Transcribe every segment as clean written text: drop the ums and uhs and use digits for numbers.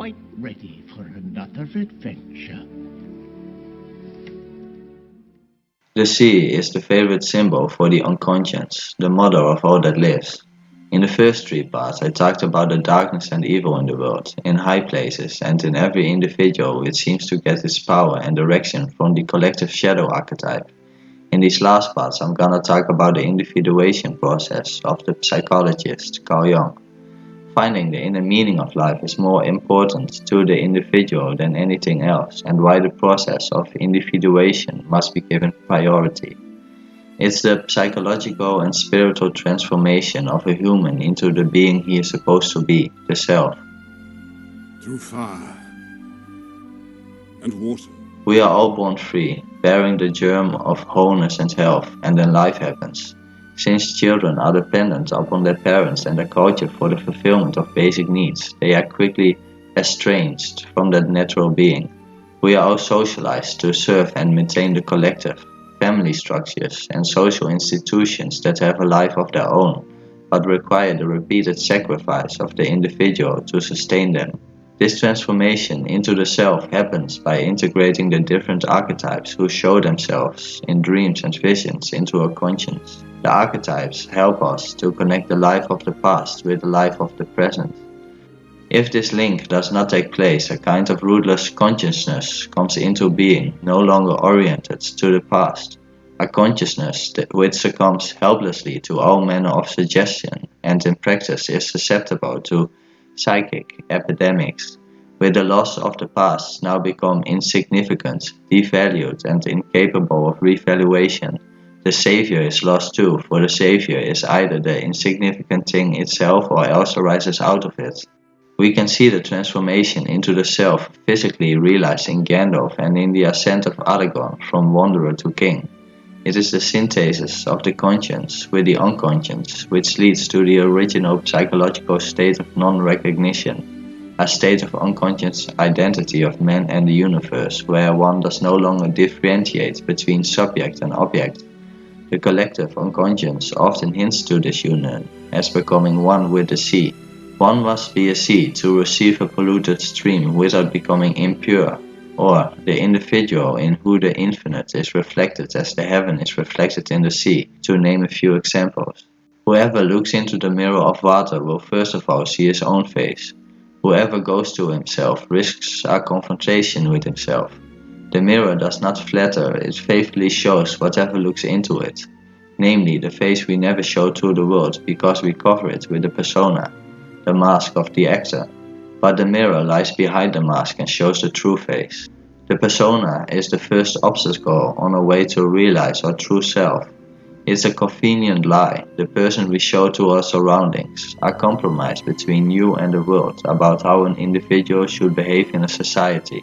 quite ready for another adventure. The sea is the favorite symbol for the unconscious, the mother of all that lives. In the first three parts, I talked about the darkness and evil in the world, in high places, and in every individual which seems to get its power and direction from the collective shadow archetype. In these last parts, I'm gonna talk about the individuation process of the psychologist Carl Jung. Finding the inner meaning of life is more important to the individual than anything else, and why the process of individuation must be given priority. It's the psychological and spiritual transformation of a human into the being he is supposed to be, the self. Through fire and water. We are all born free, bearing the germ of wholeness and health, and then life happens. Since children are dependent upon their parents and their culture for the fulfillment of basic needs, they are quickly estranged from that natural being. We are all socialized to serve and maintain the collective, family structures, and social institutions that have a life of their own, but require the repeated sacrifice of the individual to sustain them. This transformation into the self happens by integrating the different archetypes who show themselves in dreams and visions into a conscience. The archetypes help us to connect the life of the past with the life of the present. If this link does not take place, a kind of rootless consciousness comes into being, no longer oriented to the past. A consciousness which succumbs helplessly to all manner of suggestion and in practice is susceptible to psychic epidemics. With the loss of the past now become insignificant, devalued, and incapable of revaluation, the savior is lost too, for the savior is either the insignificant thing itself or else arises out of it. We can see the transformation into the self physically realized in Gandalf and in the ascent of Aragorn from wanderer to king. It is the synthesis of the conscience with the unconscious which leads to the original psychological state of non-recognition, a state of unconscious identity of man and the universe where one does no longer differentiate between subject and object. The collective unconscious often hints to this union as becoming one with the sea. One must be a sea to receive a polluted stream without becoming impure, or the individual in who the infinite is reflected as the heaven is reflected in the sea, to name a few examples. Whoever looks into the mirror of water will first of all see his own face. Whoever goes to himself risks a confrontation with himself. The mirror does not flatter, it faithfully shows whatever looks into it, namely the face we never show to the world because we cover it with the persona, the mask of the actor. But the mirror lies behind the mask and shows the true face. The persona is the first obstacle on our way to realize our true self. It's a convenient lie, the person we show to our surroundings, a compromise between you and the world about how an individual should behave in a society.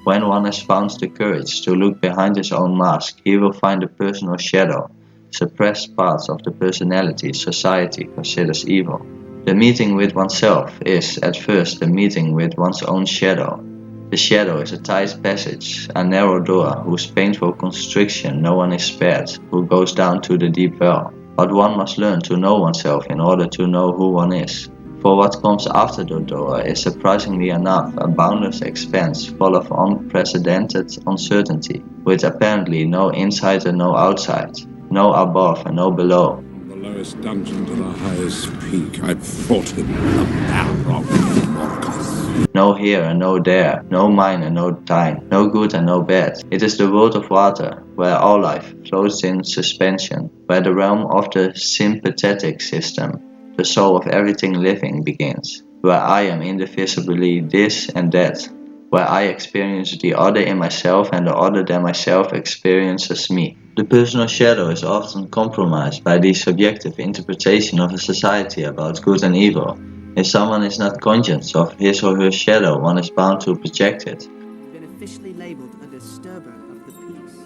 When one has found the courage to look behind his own mask, he will find a personal shadow, suppressed parts of the personality society considers evil. The meeting with oneself is, at first, the meeting with one's own shadow. The shadow is a tight passage, a narrow door whose painful constriction no one is spared, who goes down to the deep well. But one must learn to know oneself in order to know who one is. For what comes after the door is surprisingly enough a boundless expanse full of unprecedented uncertainty, with apparently no inside and no outside, no above and no below. The lowest dungeon to the highest peak, I fought him, the Balrog of Morgoth. No here and no there, no mine and no thine, no good and no bad. It is the world of water, where all life floats in suspension, where the realm of the sympathetic system, the soul of everything living, begins, where I am indivisibly this and that, where I experience the other in myself and the other than myself experiences me. The personal shadow is often compromised by the subjective interpretation of a society about good and evil. If someone is not conscious of his or her shadow, one is bound to project it. Been officially labeled a disturber of the peace.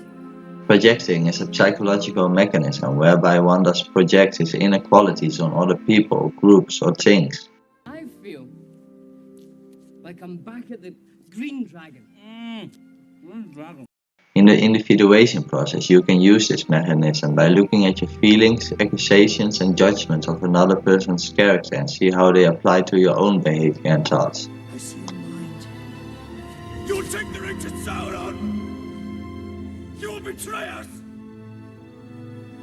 Projecting is a psychological mechanism whereby one does project his inequalities on other people, groups, or things. I feel like I'm back at the Green Dragon. Green Dragon. In the individuation process, you can use this mechanism by looking at your feelings, accusations, and judgments of another person's character and see how they apply to your own behavior and thoughts. I see a mind You'll take the ring to Sauron! You will betray us!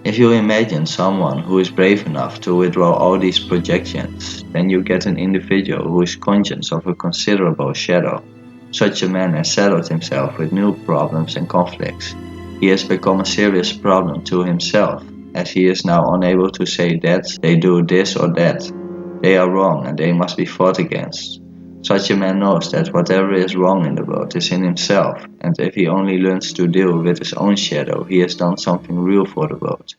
If you imagine someone who is brave enough to withdraw all these projections, then you get an individual who is conscious of a considerable shadow. Such a man has saddled himself with new problems and conflicts. He has become a serious problem to himself, as he is now unable to say that they do this or that. They are wrong and they must be fought against. Such a man knows that whatever is wrong in the world is in himself, and if he only learns to deal with his own shadow, he has done something real for the world.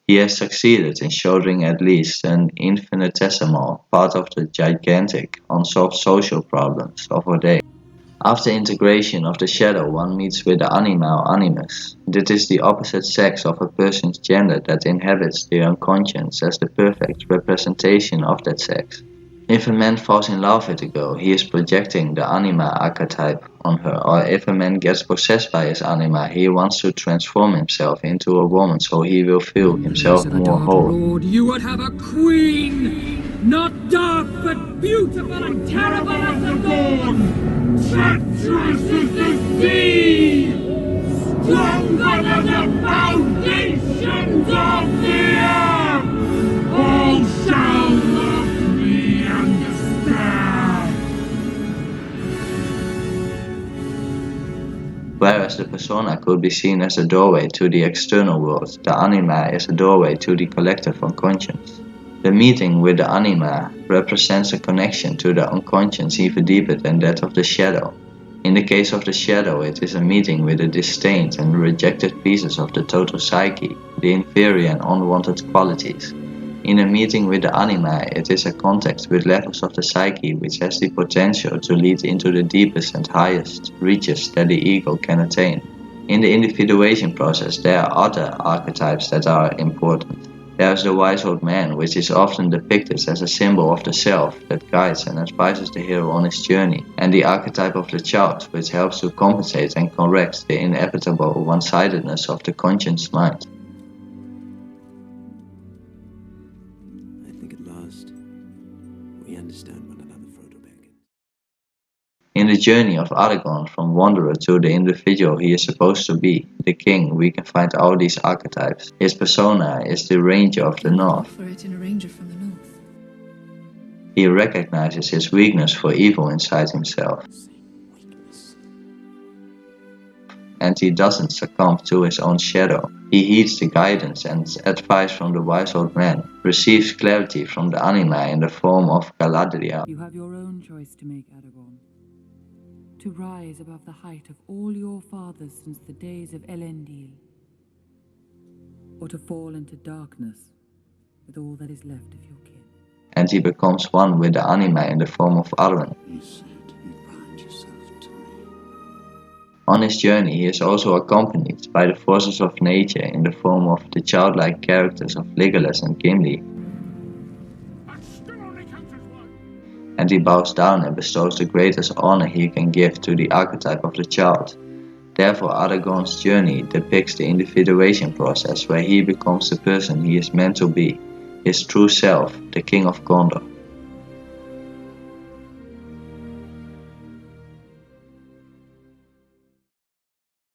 He has succeeded in shouldering at least an infinitesimal part of the gigantic, unsolved social problems of our day. After integration of the shadow, one meets with the anima or animus. This is the opposite sex of a person's gender that inhabits the unconscious as the perfect representation of that sex. If a man falls in love with a girl, he is projecting the anima archetype on her, or if a man gets possessed by his anima, he wants to transform himself into a woman so he will feel himself more whole. Lord, you would have a queen, not dark but beautiful and terrible as the dawn, treacherous as the sea, stronger than the foundations of the earth. All shall love me understand. Whereas the persona could be seen as a doorway to the external world, the anima is a doorway to the collective unconscious. The meeting with the anima represents a connection to the unconscious even deeper than that of the shadow. In the case of the shadow, it is a meeting with the disdained and rejected pieces of the total psyche, the inferior and unwanted qualities. In a meeting with the anima, it is a contact with levels of the psyche which has the potential to lead into the deepest and highest reaches that the ego can attain. In the individuation process, there are other archetypes that are important. There is the wise old man, which is often depicted as a symbol of the self that guides and advises the hero on his journey, and the archetype of the child, which helps to compensate and correct the inevitable one-sidedness of the conscious mind. I think at last we understand one another, Frodo Baggins. In the journey of Aragorn from wanderer to the individual he is supposed to be, the king, we can find all these archetypes. His persona is the ranger of the north. For it in a ranger from the north. He recognizes his weakness for evil inside himself. And he doesn't succumb to his own shadow. He heeds the guidance and advice from the wise old man, receives clarity from the anima in the form of Galadriel. You have your own choice to make, Aragorn. To rise above the height of all your fathers since the days of Elendil, or to fall into darkness with all that is left of your kin. And he becomes one with the anima in the form of Arwen. You said you'd bind yourself to me. On his journey, he is also accompanied by the forces of nature in the form of the childlike characters of Legolas and Gimli. And he bows down and bestows the greatest honor he can give to the archetype of the child. Therefore, Aragorn's journey depicts the individuation process where he becomes the person he is meant to be, his true self, the King of Gondor.